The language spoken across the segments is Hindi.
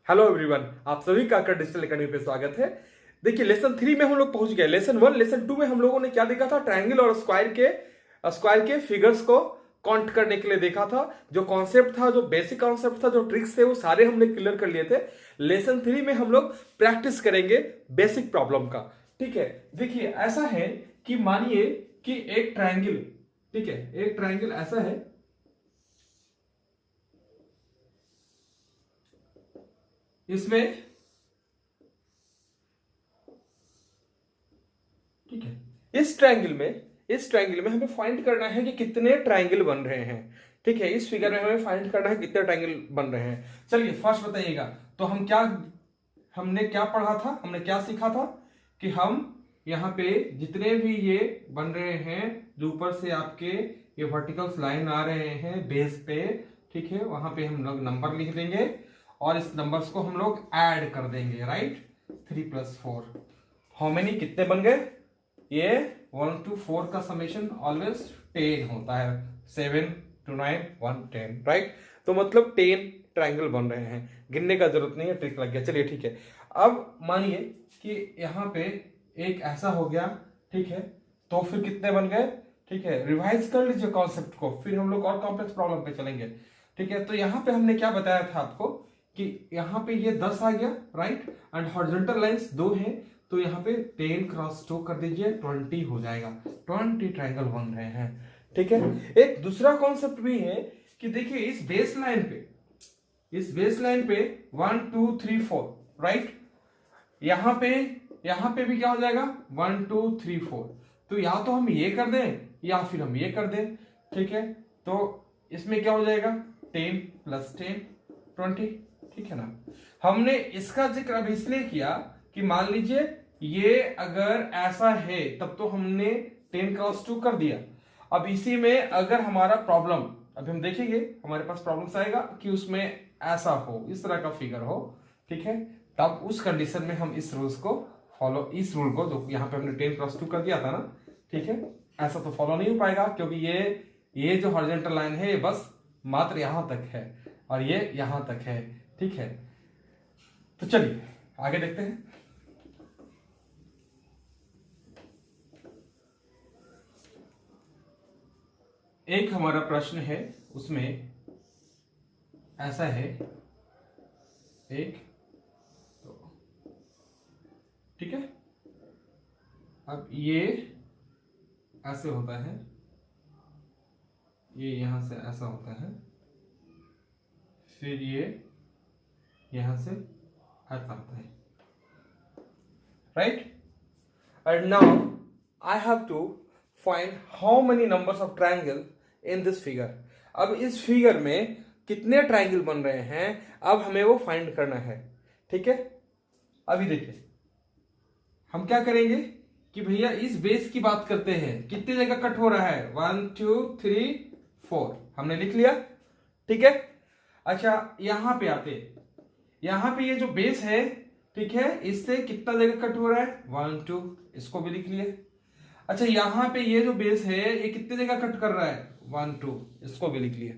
हेलो एवरीवन, आप सभी का डिजिटल एकेडमी पे स्वागत है। देखिए लेसन 3 में हम लोग पहुंच गए। लेसन 1 लेसन 2 में हम लोगों ने क्या देखा था? ट्रायंगल और स्क्वायर के फिगर्स को काउंट करने के लिए देखा था। जो कॉन्सेप्ट था, जो बेसिक कॉन्सेप्ट था, जो ट्रिक्स थे, वो सारे हमने क्लियर कर लिए थे। लेसन 3 में हम लोग प्रैक्टिस करेंगे बेसिक प्रॉब्लम का। ठीक है, देखिए ऐसा है कि मानिए कि एक ट्रायंगल, ठीक है, एक ट्रायंगल ऐसा है, इसमें, ठीक है, इस ट्रायंगल में हमें फाइंड करना है कि कितने ट्रायंगल बन रहे हैं। ठीक है, इस फिगर में हमें फाइंड करना है कितने ट्रायंगल बन रहे हैं। चलिए फर्स्ट बताइएगा, तो हमने क्या पढ़ा था, हमने क्या सीखा था कि हम यहाँ पे जितने भी ये बन रहे हैं, जो ऊपर से आपके ये वर्टिकल्स लाइन आ रहे हैं बेस पे, ठीक है, वहां पे हम लोग नंबर लिख देंगे और इस नंबर्स को हम लोग ऐड कर देंगे। राइट, 3 + 4, हाउ मेनी, कितने बन गए? ये 1 to 4 का समेशन ऑलवेज 10 होता है। 7 to 9 1 10, राइट। तो मतलब 10 ट्रायंगल बन रहे हैं, गिनने का जरूरत नहीं है, ट्रिक लग गया। चलिए ठीक है, अब मानिए कि यहाँ पे एक ऐसा हो गया, ठीक है, तो फिर कितने बन गए? ठीक है, रिवाइज कर लीजिए कॉन्सेप्ट को, फिर हम लोग और कॉम्प्लेक्स प्रॉब्लम पे चलेंगे। ठीक है, तो यहाँ पे हमने क्या बताया था आपको कि यहाँ पे ये 10 आ गया, राइट, एंड हॉरिजॉन्टल लाइंस 2 हैं, तो यहाँ पे 10 क्रॉस 2 कर दीजिए, 20 हो जाएगा। 20 ट्रायंगल बन रहे हैं। ठीक है, एक दूसरा कॉन्सेप्ट भी है कि देखिए इस बेस लाइन पे 1 2 3 4, राइट, यहाँ पे भी क्या हो जाएगा? 1 2 3 4। तो या तो हम ये कर दें या फिर हम ये कर दें। ठीक है, तो इसमें क्या हो जाएगा? 10 + 10 20। ठीक है ना। हमने इसका जिक्र अभी इसलिए किया कि मान लीजिए ये अगर ऐसा है तब तो हमने 10 क्रॉस 2 कर दिया। अब इसी में अगर हमारा प्रॉब्लम, अभी हम देखेंगे हमारे पास प्रॉब्लम्स आएगा कि उसमें ऐसा हो, इस तरह का फिगर हो, ठीक है, तब उस कंडीशन में हम इस इस रूल को जो यहाँ पे हमने 10 क्रॉस 2 कर दिया था ना, ठीक है, ऐसा तो फॉलो नहीं हो पाएगा क्योंकि ये जो हॉरिजॉन्टल लाइन है ये बस मात्र यहां तक है और ये यहां तक है। ठीक है, तो चलिए आगे देखते हैं। एक हमारा प्रश्न है, उसमें ऐसा है, एक, तो ठीक है, अब ये ऐसे होता है, ये यहां से ऐसा होता है, फिर ये यहां से ऐसा होता है, right. And now I have to find how many numbers of triangle in this figure. अब इस फिगर में कितने ट्रायंगल बन रहे हैं, अब हमें वो फाइंड करना है। ठीक है, अभी देखिए हम क्या करेंगे कि भैया इस बेस की बात करते हैं, कितनी जगह कट हो रहा है? 1 2 3 4 हमने लिख लिया। ठीक है, अच्छा यहां पे आते, यहां पे ये जो बेस है, ठीक है, इससे कितना जगह कट हो रहा है? 1 2, इसको भी लिख लिए। अच्छा यहां पे ये जो बेस है ये कितने जगह कट कर रहा है? 1 2, इसको भी लिख लिए।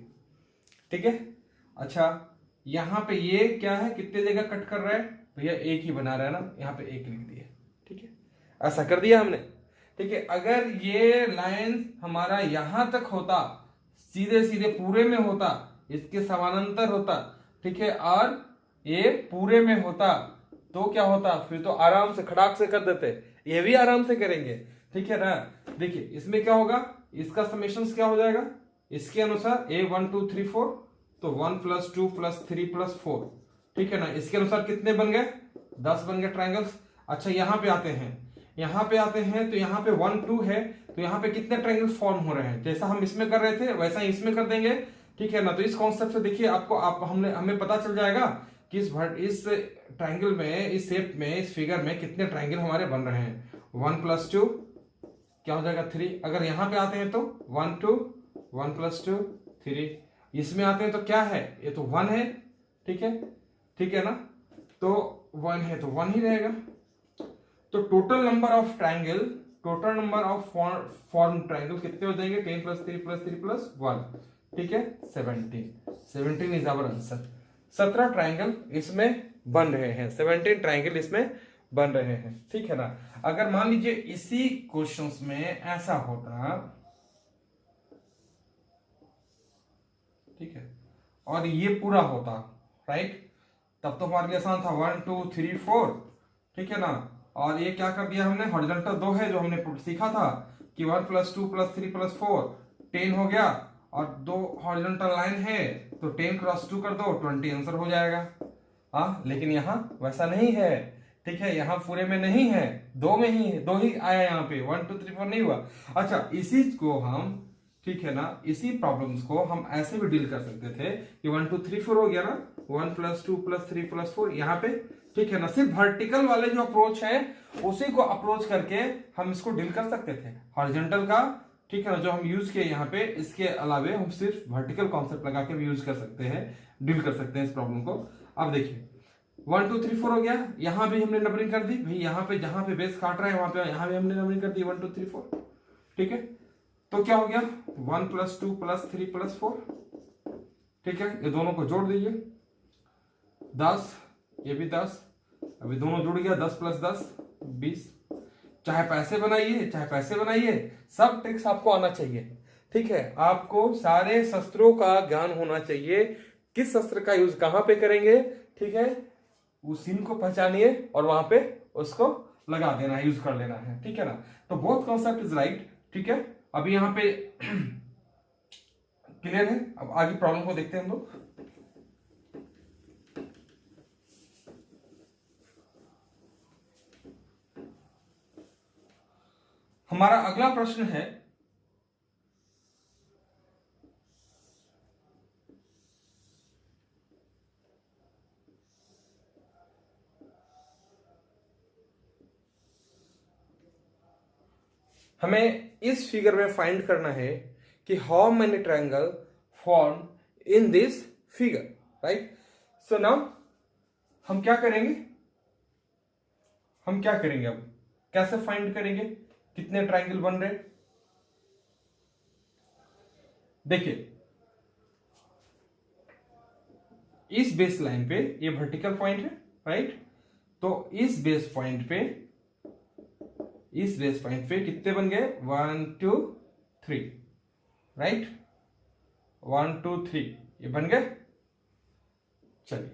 ठीक है, अच्छा यहां पे ये क्या है, कितने जगह कट कर रहा है? भैया एक ही बना रहा है ना, यहां पे एक लिख दिए। ठीक है, ऐसा कर दिया हमने। ठीक है, अगर ये लाइन हमारा यहां तक होता, सीधे सीधे पूरे में होता, इसके समानांतर होता, ठीक है, और ये पूरे में होता, तो क्या होता? फिर तो आराम से खड़ाक से कर देते, ये भी आराम से करेंगे। ठीक है ना। देखिए इसमें क्या होगा, इसका समेशन क्या हो जाएगा इसके अनुसार? a 1 2 3 4, तो 1 + 2 + 3 + 4। ठीक है ना, इसके अनुसार कितने बन गए? 10 बन गए ट्रायंगल्स। अच्छा यहां पे आते हैं, तो यहाँ पे 1 2 है, तो यहाँ पे कितने ट्रायंगल्स फॉर्म हो रहे हैं? जैसा हम इसमें कर रहे थे वैसा ही इसमें कर देंगे। ठीक है ना, तो इस कॉन्सेप्ट से देखिए हमें पता चल जाएगा कि इस ट्रायंगल में, इस शेप में, इस फिगर में कितने ट्रायंगल हमारे बन रहे हैं। 1 + 2 क्या हो जाएगा? 3। अगर यहां पे आते हैं तो 1 2 1 + 2 3। इसमें आते हैं तो क्या है? ये तो 1 है। ठीक है ना, तो 1 है तो 1 ही रहेगा। तो total number of form triangle कितने हो जाएंगे? 10 + 3 + 3 + 1। ठीक है, 17 इज आवर आंसर। 17 ट्राइंगल इसमें बन रहे हैं, 17 ट्राइंगल इसमें बन रहे हैं, ठीक है ना। अगर मान लीजिए इसी क्वेश्चंस में ऐसा होता, ठीक है, और ये पूरा होता, राइट, तब तो हमारे लिए आसान था, 1 2 3 4, ठीक है ना। और ये क्या कर दिया हमने, हॉरिजॉन्टल 2 है जो हमने सीखा था कि 1 + 2 + 3 + 4 10 हो गया, और 2 हॉरिजॉन्टल लाइन है तो 10 × 2 कर दो 20 आंसर हो जाएगा। हाँ, लेकिन यहाँ वैसा नहीं है, ठीक है, यहाँ पूरे में नहीं है, 2 में ही है, 2 ही आया यहाँ पे, 1 2 3 4 नहीं हुआ। अच्छा, इसी को हम, ठीक है ना, इसी प्रॉब्लम्स को हम ऐसे भी डील कर सकते थे कि 1 2 3 4 हो गया ना, 1 + 2 + 3 + 4 यहाँ पे, ठीक है ना। सिर्फ वर्टिकल वाले जो अप्रोच है उसी को अप्रोच करके हम इसको डील कर सकते थे, हॉरिजॉन्टल का, ठीक है ना, जो हम यूज किए यहाँ पे, इसके अलावे हम सिर्फ वर्टिकल कॉन्सेप्ट लगा के भी यूज कर सकते हैं, डील कर सकते हैं इस प्रॉब्लम को। अब देखिए 1 2 3 4 हो गया, यहां भी हमने नंबरिंग कर दी भाई, यहाँ पे जहां पे बेस काट रहा है वहां पे यहां भी हमने नंबरिंग कर दी 1 2 3 4, ठीक है। तो क्या हो गया, 1 + 2 + 3 + 4, ठीक है, ये दोनों को जोड़ दीजिए, 10, ये भी 10, अभी दोनों जुड़ गया, 10 + 10 20। चाहे पैसे बनाइए चाहे पैसे बनाइए, सब ट्रिक्स आपको आना चाहिए, ठीक है। आपको सारे शस्त्रों का ज्ञान होना चाहिए, किस शस्त्र का यूज कहां पे करेंगे, ठीक है, उस सीन को पहचानिए और वहां पे उसको लगा देना है, यूज कर लेना है, ठीक है ना। तो बोथ कॉन्सेप्ट इज राइट, ठीक है। अभी यहां पे क्लियर है। अब आगे प्रॉब्लम को देखते हैं हम लोग। हमारा अगला प्रश्न है, हमें इस फिगर में फाइंड करना है कि how many triangle form in this figure, right. So now हम क्या करेंगे, अब कैसे फाइंड करेंगे कितने ट्रायंगल बन रहे। देखिए इस बेस लाइन पे ये वर्टिकल पॉइंट है, राइट, तो इस बेस पॉइंट पे कितने बन गए, 1 2 3, राइट, 1 2 3 ये बन गए। चलिए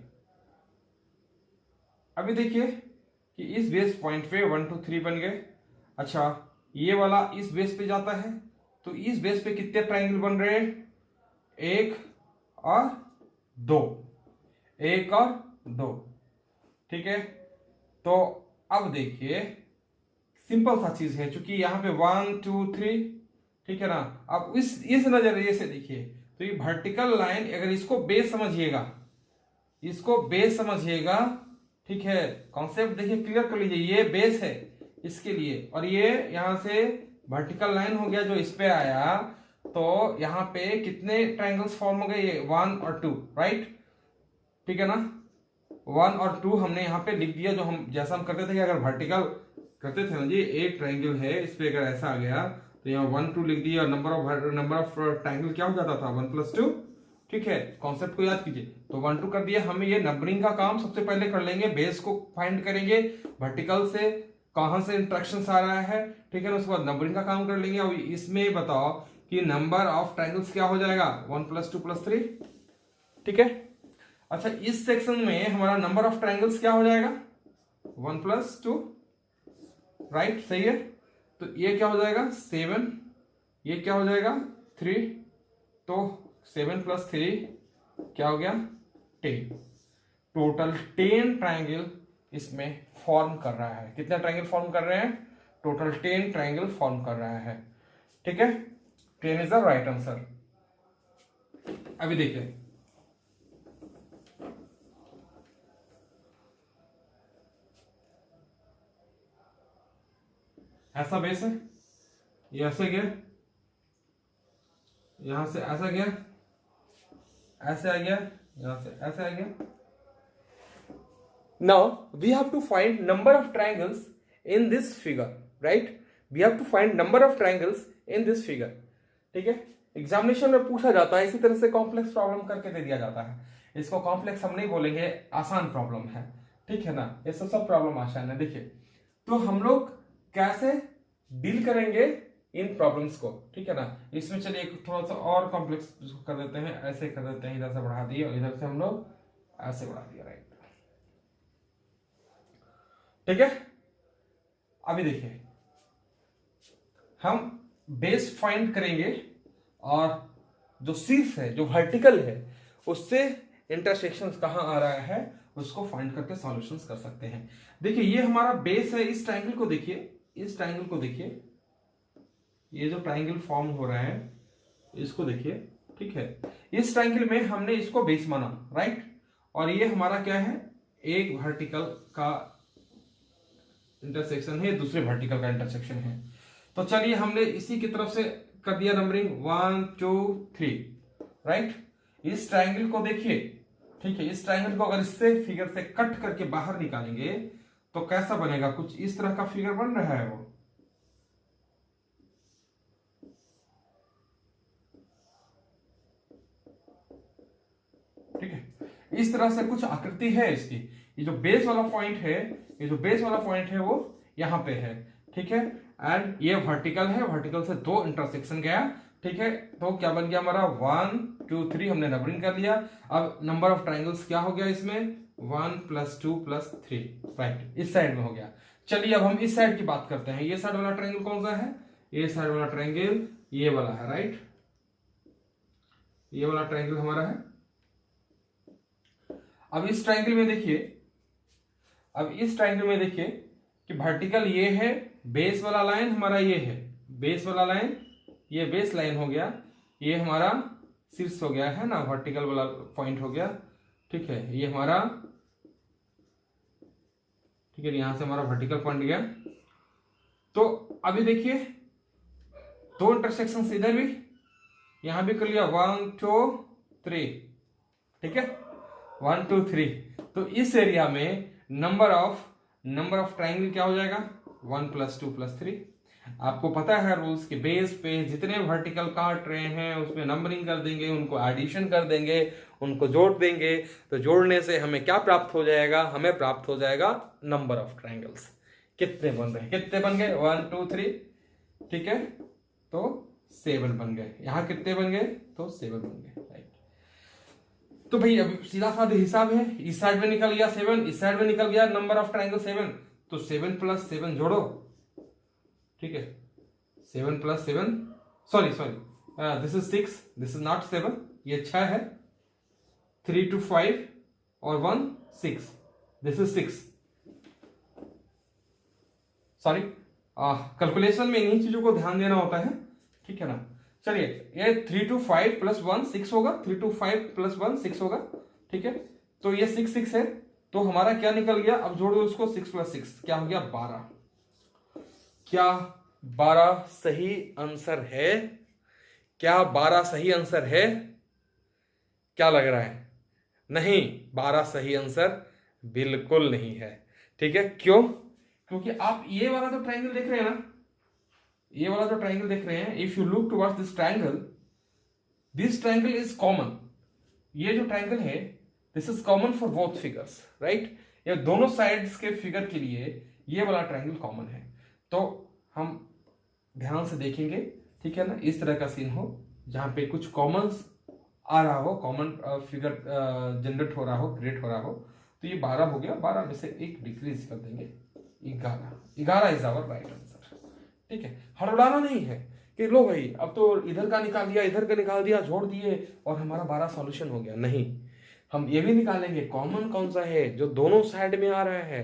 अभी देखिए कि इस बेस पॉइंट पे 1 2 3 बन गए। अच्छा, ये वाला इस बेस पे जाता है, तो इस बेस पे कितने ट्रायंगल बन रहे हैं, 1 और 2, 1 और 2, ठीक है। तो अब देखिए सिंपल सा चीज है, चूंकि यहाँ पे 1 2 3, ठीक है ना। अब इस नजरिए से देखिए तो ये वर्टिकल लाइन, अगर इसको बेस समझिएगा, ठीक है, कॉन्सेप्ट देखिए क्लियर कर लीजिए, ये बेस है इसके लिए, और ये यहां से वर्टिकल लाइन हो गया जो इस पे आया, तो यहाँ पे कितने ट्रायंगल्स फॉर्म हो गए, ये 1 और 2, राइट, ठीक है ना। 1 और 2 हमने यहाँ पे लिख दिया, जो हम जैसा हम करते थे कि अगर वर्टिकल करते थे ना जी, एक ट्रायंगल है इस पे अगर ऐसा आ गया तो यहाँ 1 2 लिख दिया, नंबर ऑफ ट्रायंगल क्या हो जाता था, 1 + 2, ठीक है। कॉन्सेप्ट को याद कीजिए, तो 1 2 कर दिया। हमें ये नंबरिंग का काम सबसे पहले कर लेंगे, बेस को फाइंड करेंगे, वर्टिकल से कहां से इंट्रैक्शन आ रहा है, ठीक है ना, उसके बाद नंबरिंग का काम कर लेंगे। अब इसमें बताओ कि नंबर ऑफ ट्रायंगल्स क्या हो जाएगा, 1 + 2 + 3, ठीक है। अच्छा, इस सेक्शन में हमारा नंबर ऑफ ट्रायंगल्स क्या हो जाएगा, 1 + 2, राइट, सही है। तो ये क्या हो जाएगा 7, ये क्या हो जाएगा 3, तो 7 + 3 क्या हो गया 10। टोटल 10 ट्रायंगल इसमें फॉर्म कर रहा है। कितने ट्रायंगल फॉर्म कर रहे हैं, टोटल 10 ट्रायंगल फॉर्म कर रहा है, ठीक है। 10 इज द राइट आंसर। अभी देखिए ऐसा बेस है, ये ऐसे गया, यहां से ऐसा गया, ऐसे आ गया, यहां से ऐसे आ गया। Now we have to find number of triangles in this figure, right? We have to find number of triangles in this figure, ठीक है। एग्जामिनेशन में पूछा जाता है, इसी तरह से कॉम्प्लेक्स प्रॉब्लम करके दे दिया जाता है। इसको कॉम्प्लेक्स हम नहीं बोलेंगे, आसान प्रॉब्लम है, ठीक है ना, ये सब प्रॉब्लम आसान है। देखिए तो हम लोग कैसे डील करेंगे इन प्रॉब्लम्स को, ठीक है ना। इसमें चलिए एक थोड़ा सा और कॉम्प्लेक्स कर देते हैं, ऐसे कर देते हैं, इधर से बढ़ा दिए और इधर से हम लोग ऐसे बढ़ा दिया, राइट, ठीक है। अभी देखिए हम बेस फाइंड करेंगे और जो शीर्ष है, जो वर्टिकल है, उससे इंटरसेक्शंस कहां आ रहा है उसको फाइंड करके सॉल्यूशंस कर सकते हैं। देखिए ये हमारा बेस है, इस ट्रायंगल को देखिए, इस ट्रायंगल को देखिए, ये जो ट्रायंगल फॉर्म हो रहा है इसको देखिए, ठीक है। इस ट्रायंगल में हमने इसको बेस माना, राइट, और ये हमारा क्या है, एक वर्टिकल का इंटरसेक्शन है, दूसरे वर्टिकल का इंटरसेक्शन है। तो चलिए हमने इसी की तरफ से कर दिया नंबरिंग 1 2 3, राइट। इस ट्रायंगल को देखिए, ठीक है, इस ट्रायंगल को अगर इससे फिगर से कट करके बाहर निकालेंगे तो कैसा बनेगा, कुछ इस तरह का फिगर बन रहा है वो, ठीक है। इस तरह से कुछ आकृति है इसकी। ये जो बेस वाला पॉइंट है, ये जो बेस वाला पॉइंट है वो यहां पे है, ठीक है। एंड ये वर्टिकल है, वर्टिकल से दो इंटरसेक्शन गया, ठीक है। तो क्या बन गया हमारा 1 2 3, हमने नंबरिंग कर लिया। अब नंबर ऑफ ट्राइंगल्स क्या हो गया इसमें, 1 + 2 + 3, राइट, इस साइड में हो गया। चलिए अब हम इस साइड की बात करते हैं। ये साइड वाला ट्रायंगल कौन सा है, ये साइड वाला ट्रायंगल ये वाला है, राइट, ये वाला ट्रायंगल हमारा है। अब इस ट्रायंगल में देखिए, अब इस ट्रायंगल में देखिए कि वर्टिकल ये है, बेस वाला लाइन हमारा ये है, बेस वाला लाइन, ये बेस लाइन हो गया, ये हमारा शीर्ष हो गया है ना, वर्टिकल वाला पॉइंट हो गया, ठीक है, ये हमारा, ठीक है, यहां से हमारा वर्टिकल पॉइंट गया। तो अभी देखिए दो इंटरसेक्शन इधर भी, यहां भी कर लिया 1 2 3, ठीक है, 1 2 3। तो इस एरिया में नंबर ऑफ ट्राइंगल क्या हो जाएगा, 1 + 2 + 3। आपको पता है रूल्स के बेस पे जितने वर्टिकल काट रहे हैं उसमें नंबरिंग कर देंगे, उनको एडिशन कर देंगे, उनको जोड़ देंगे, तो जोड़ने से हमें क्या प्राप्त हो जाएगा, हमें प्राप्त हो जाएगा नंबर ऑफ ट्राइंगल्स। कितने बन रहे हैं, कितने बन गए, 1 2 3, ठीक है, तो 7 बन गए। यहां कितने बन गए, तो 7 बन गए, राइट। तो भाई अब सीधा साधा हिसाब है, इस साइड में निकल गया 7, इस साइड में निकल गया नंबर ऑफ ट्रायंगल 7, तो 7 + 7 जोड़ो, ठीक है, 7 + 7, sorry this is 6, this is not 7, ये 6 है, 3 2 5 और 1 6, दिस इज 6, सॉरी, कैलकुलेशन में इन्हीं चीजों को ध्यान देना होता है, ठीक है ना। चलिए ये 3 2 5 + 1 6 होगा, 3 2 5 + 1 6 होगा, ठीक है। तो ये 6 6 है, तो हमारा क्या निकल गया, अब जोड़ दो उसको, 6 + 6 क्या हो गया, 12। क्या 12 सही आंसर है, क्या 12 सही आंसर है, क्या लग रहा है, नहीं, 12 सही आंसर बिल्कुल नहीं है, ठीक है। क्यों, क्योंकि आप ये वाला जो ट्रायंगल देख रहे हैं ना, ये वाला जो ट्रायंगल देख रहे हैं, if you look towards this triangle is common. ये जो ट्रायंगल है this is common for both figures, right. ये दोनों साइड्स के फिगर के लिए ये वाला ट्रायंगल कॉमन है। तो हम ध्यान से देखेंगे, ठीक है ना, इस तरह का सीन हो जहां पे कुछ कॉमन आ रहा हो, कॉमन फिगर जनरेट हो रहा हो, क्रिएट हो रहा हो। तो ये 12 हो गया, 12 में से एक डिक्रीज कर देंगे, 11 इज आवर राइट आंसर, ठीक है। हड़बड़ाना नहीं है कि लो भाई अब तो इधर का निकाल दिया, इधर का निकाल दिया, जोड़ दिए और हमारा 12 सॉल्यूशन हो गया, नहीं। हम ये भी निकालेंगे कॉमन कौन सा है जो दोनों साइड में आ रहा है,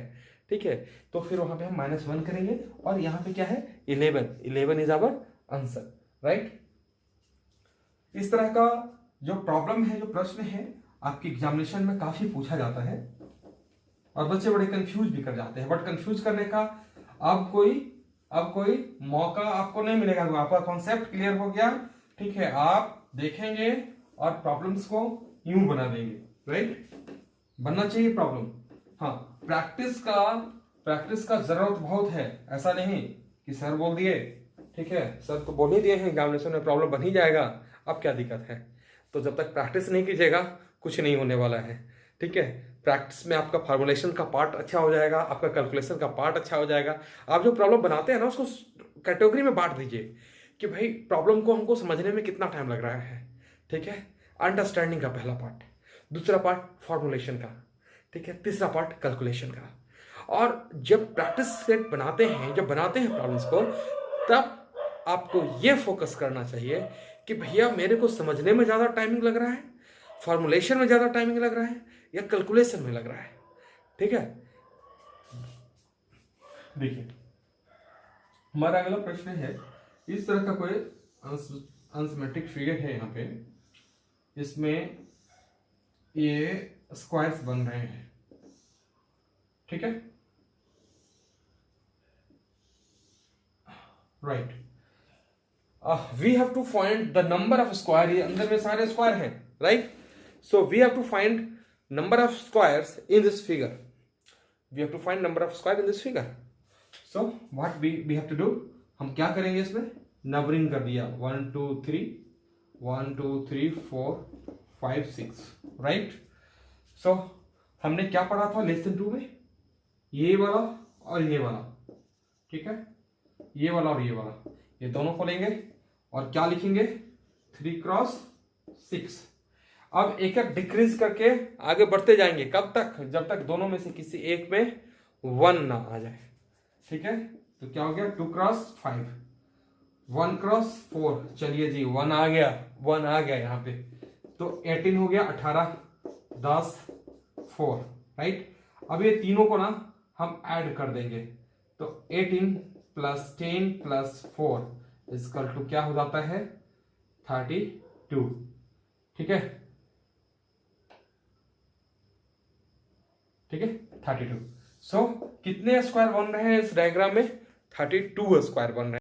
ठीक है। तो फिर वहां पे हम -1 करेंगे और यहाँ पे क्या है, 11 इज आवर आंसर, राइट। इस तरह का जो प्रॉब्लम है, जो प्रश्न है, आपकी एग्जामिनेशन में काफी पूछा जाता है और बच्चे बड़े कंफ्यूज भी कर जाते हैं। बट कंफ्यूज करने का अब कोई मौका आपको नहीं मिलेगा, आपका कॉन्सेप्ट क्लियर हो गया, ठीक है। आप देखेंगे और प्रॉब्लम्स को यूं बना देंगे, राइट, बनना चाहिए प्रॉब्लम। हाँ, प्रैक्टिस का जरूरत बहुत है, ऐसा नहीं कि सर बोल दिए, ठीक है, सर तो बोल ही दिए हैं एग्जामिनेशन में प्रॉब्लम बन ही जाएगा, अब क्या दिक्कत है। तो जब तक प्रैक्टिस नहीं कीजिएगा कुछ नहीं होने वाला है। ठीक है, प्रैक्टिस में आपका फार्मूलेशन का पार्ट अच्छा हो जाएगा, आपका कैलकुलेशन का पार्ट अच्छा हो जाएगा। आप जो प्रॉब्लम बनाते हैं ना उसको कैटेगरी में बांट दीजिए कि भाई प्रॉब्लम को हमको समझने में कितना टाइम लग रहा है। ठीक है, अंडरस्टैंडिंग का पहला पार्ट, दूसरा पार्ट फॉर्मुलेशन का, ठीक है, तीसरा पार्ट कैलकुलेशन का। और जब प्रैक्टिस सेट बनाते हैं, जब बनाते हैं प्रॉब्लम्स को, तब आपको ये फोकस करना चाहिए कि भैया मेरे को समझने में ज़्यादा टाइमिंग लग रहा है, फॉर्मुलेशन में ज़्यादा टाइमिंग लग रहा है, या कैलकुलेशन में लग रहा है। ठीक है, देखिए हमारा अगला प्रश्न है, इस तरह का कोई अनसिमेट्रिक फिगर है यहाँ पे, इसमें ये स्क्वायर्स बन रहे हैं। ठीक है, right, we have to find the number of square. ये अंदर में सारे स्क्वायर हैं, right. So we have to find number of squares in this figure. We have to find number of square in this figure. So what we have to do, हम क्या करेंगे, इसमें नंबरिंग कर दिया 1 2 3 1 2 3 4 5 6, राइट। सो हमने क्या पढ़ा था लेसन 2 में, ये वाला और ये वाला। ठीक है, ये वाला और ये वाला, ये दोनों को लेंगे और क्या लिखेंगे, 3 क्रॉस 6। अब एक एक डिक्रीज करके आगे बढ़ते जाएंगे, कब तक, जब तक दोनों में से किसी एक में 1 ना आ जाए। ठीक है, तो क्या हो गया, 2 क्रॉस 5, 1 क्रॉस 4, चलिए जी 1 आ गया, 1 आ गया यहाँ पे, तो 18 हो गया, 18 10 4, राइट। अब ये तीनों को ना हम ऐड कर देंगे, तो 18 प्लस 10 प्लस 4 इसकल टू क्या हो जाता है, 32। ठीक है, ठीक है, 32। सो कितने स्क्वायर बन रहे हैं इस डायग्राम में, 32 स्क्वायर बन रहे हैं।